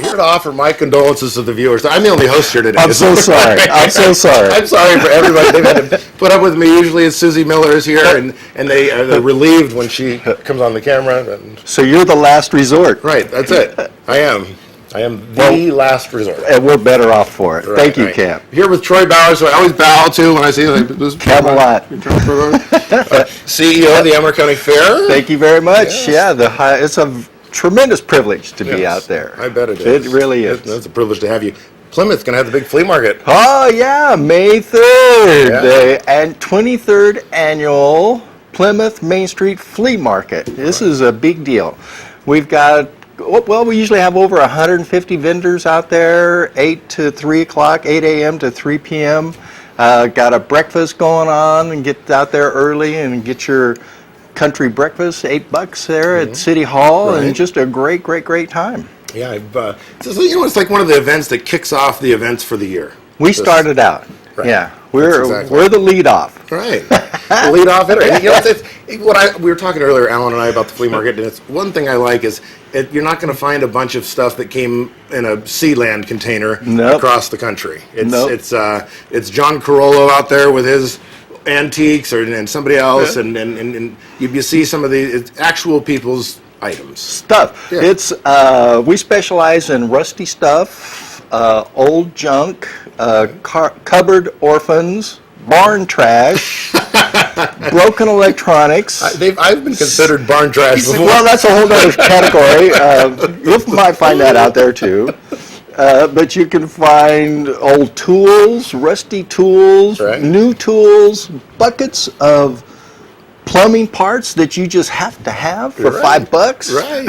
here to offer my condolences to the viewers. I'm the only host here today. I'm so sorry. I'm so sorry. I'm sorry for everybody. They've had to put up with me. Usually it's Susie Miller is here, and they're relieved when she comes on the camera. So you're the last resort. Right, that's it. I am the last resort. And we're better off for it. Right, Thank you, right. Cam. Here with Troy Bowers, so I always bow to when I see this. Camelot. CEO of the Elmer County Fair. Thank you very much. Yes. Yeah, it's a tremendous privilege to be out there. I bet it is. It really is. It's a privilege to have you. Plymouth's going to have the big flea market. Oh, yeah, May 3rd, Yeah. the 23rd annual Plymouth Main Street Flea Market. This is a big deal. We've got, well, we usually have over 150 vendors out there, 8 to 3 o'clock, 8 a.m. to 3 p.m. Got a breakfast going on, and get out there early and get your country breakfast, $8 there at City Hall, Right. and just a great, great, great time. Yeah, it's like one of the events that kicks off the events for the year. We started out. Right. Yeah, That's we're exactly the lead off. Right. The lead off hitter. And, we were talking earlier, Alan and I, about the flea market, and it's one thing I like is you're not going to find a bunch of stuff that came in a Sealand container across the country. It's John Carollo out there with his antiques, and somebody else, and you see some of the actual people's items. Stuff. Yeah. It's we specialize in rusty stuff, old junk, cupboard orphans, barn trash, broken electronics. I've been considered barn trash before. Well, that's a whole other category. You might find that out there too. But you can find old tools, rusty tools, Right. new tools, buckets of plumbing parts that you just have to have for $5. Right.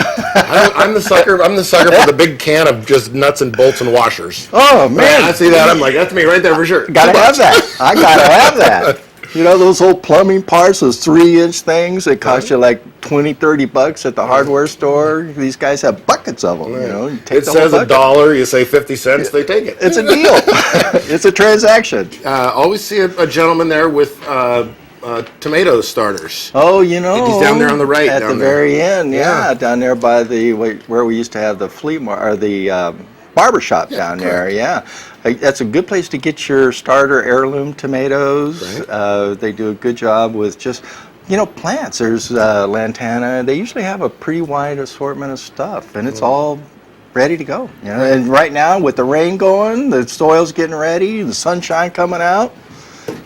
I'm the sucker. I'm the sucker for the big can of just nuts and bolts and washers. Oh man, I see that. I'm like, that's me right there for sure. Gotta have that. I gotta have that. You know those old plumbing parts, those 3-inch things that cost you like $20, $30 at the hardware store? These guys have buckets of them, you know. You take It the whole says bucket. $1, you say 50 cents, they take it. It's a deal. It's a transaction. Always see a gentleman there with tomato starters. Oh, you know. He's down there on the right. At down the there. very end, Yeah. down there by the, where we used to have the the barber shop down there, yeah. That's a good place to get your starter heirloom tomatoes. Right. They do a good job with just, plants. There's lantana. They usually have a pretty wide assortment of stuff, and it's all ready to go. And right now, with the rain going, the soil's getting ready, the sunshine coming out.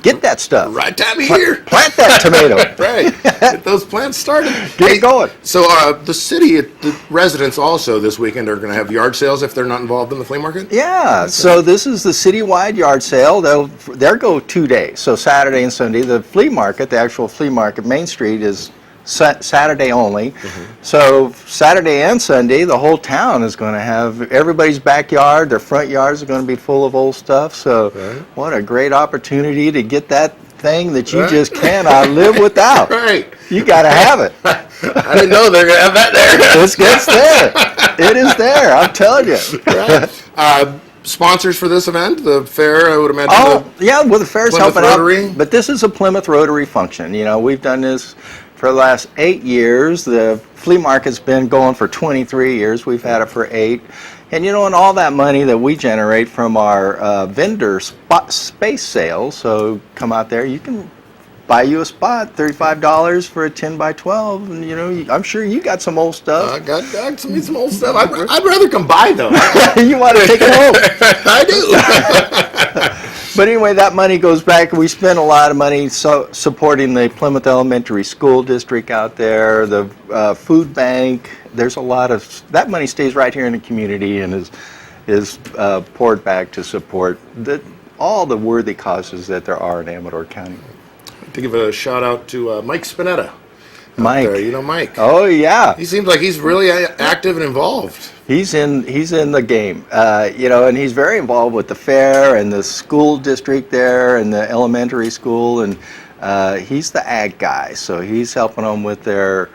Get that stuff. Right time of year. Plant that tomato. Right. Get those plants started. Get it going. So the residents also this weekend are going to have yard sales if they're not involved in the flea market? Yeah, Okay. so this is the citywide yard sale. They'll go 2 days, so Saturday and Sunday. The flea market, the actual flea market, Main Street, is Saturday only. So Saturday and Sunday, the whole town is going to have everybody's backyard, their front yards are going to be full of old stuff. So what a great opportunity to get that thing that you just cannot live without. Right. You got to have it. I didn't know they're going to have that there. It's there. It is there, I'm telling you. Right. Sponsors for this event, the fair, I would imagine. Oh, yeah, well, the fair's Plymouth helping Rotary? out. But this is a Plymouth Rotary function. We've done this for the last 8 years. The flea market's been going for 23 years. We've had it for 8. And and all that money that we generate from our vendor space sales, so come out there, you can buy you a spot, $35 for a 10 by 12, and I'm sure you got some old stuff. I got some old stuff. I'd rather come by though. You want to take it home. I do. But anyway, that money goes back. We spend a lot of money supporting the Plymouth Elementary School District out there, the food bank. There's a lot of that money stays right here in the community and is poured back to support all the worthy causes that there are in Amador County. To give a shout out to Mike Spinetta. Mike, there. You know Mike. Oh yeah, he seems like he's really active and involved. He's in the game, and he's very involved with the fair and the school district there and the elementary school, and he's the ag guy, so he's helping them with the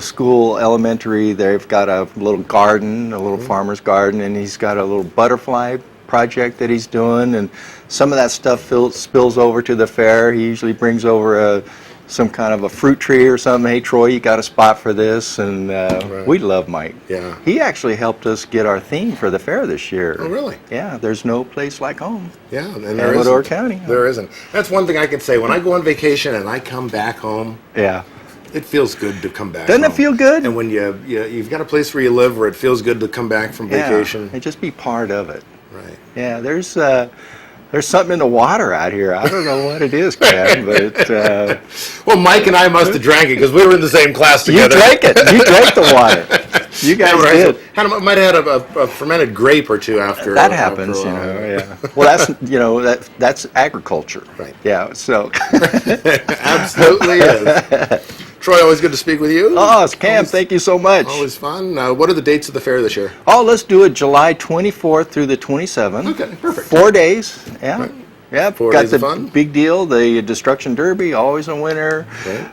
school elementary. They've got a little garden, a little farmer's garden, and he's got a little butterfly project that he's doing, and some of that stuff spills over to the fair. He usually brings over some kind of a fruit tree or something. Hey, Troy, you got a spot for this? And we love Mike. Yeah. He actually helped us get our theme for the fair this year. Oh, really? Yeah, there's no place like home. Yeah, and there Amador isn't. County. There isn't. That's one thing I can say. When I go on vacation and I come back home, Yeah. it feels good to come back Doesn't home. it feel good? And when you've got a place where you live where it feels good to come back from vacation. Yeah, and just be part of it. Right. Yeah, there's something in the water out here. I don't know what it is, Kam, but Well, Mike and I must have drank it because we were in the same class you together. drank it. You drank the water. You guys Yeah, right. did. Might have had a fermented grape or two after. That after happens, a you while. know. Yeah. Well, that's agriculture. Right. Yeah. So. Absolutely is. Troy, always good to speak with you. Oh, it's Kam. Thank you so much. Always fun. What are the dates of the fair this year? Oh, let's do it July 24th through the 27th. Okay, perfect. 4 days. Yeah. Right. Yeah, 4 got days the of fun. big deal, the Destruction Derby, always a winner. Right.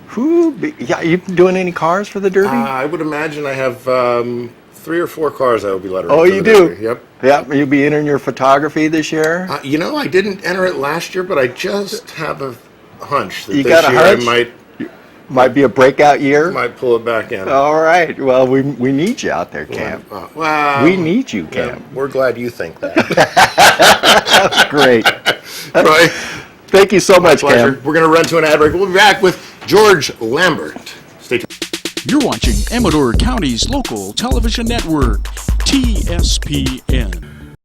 Yeah, you doing any cars for the Derby? I would imagine I have 3 or 4 cars I will be lettering. Oh, for you the do? Derby. Yep. Yeah, you'll be entering your photography this year? I didn't enter it last year, but I just have a hunch that You this got a year hunch? Might be a breakout year? I might pull it back in. All right. Well, we need you out there, Kam. Well, We need you, yeah, Kam. we're glad you think that. Great. Troy, Thank you so much, pleasure. Kam. We're going to run to an ad break. We'll be back with George Lambert. Stay tuned. You're watching Amador County's local television network, TSPN.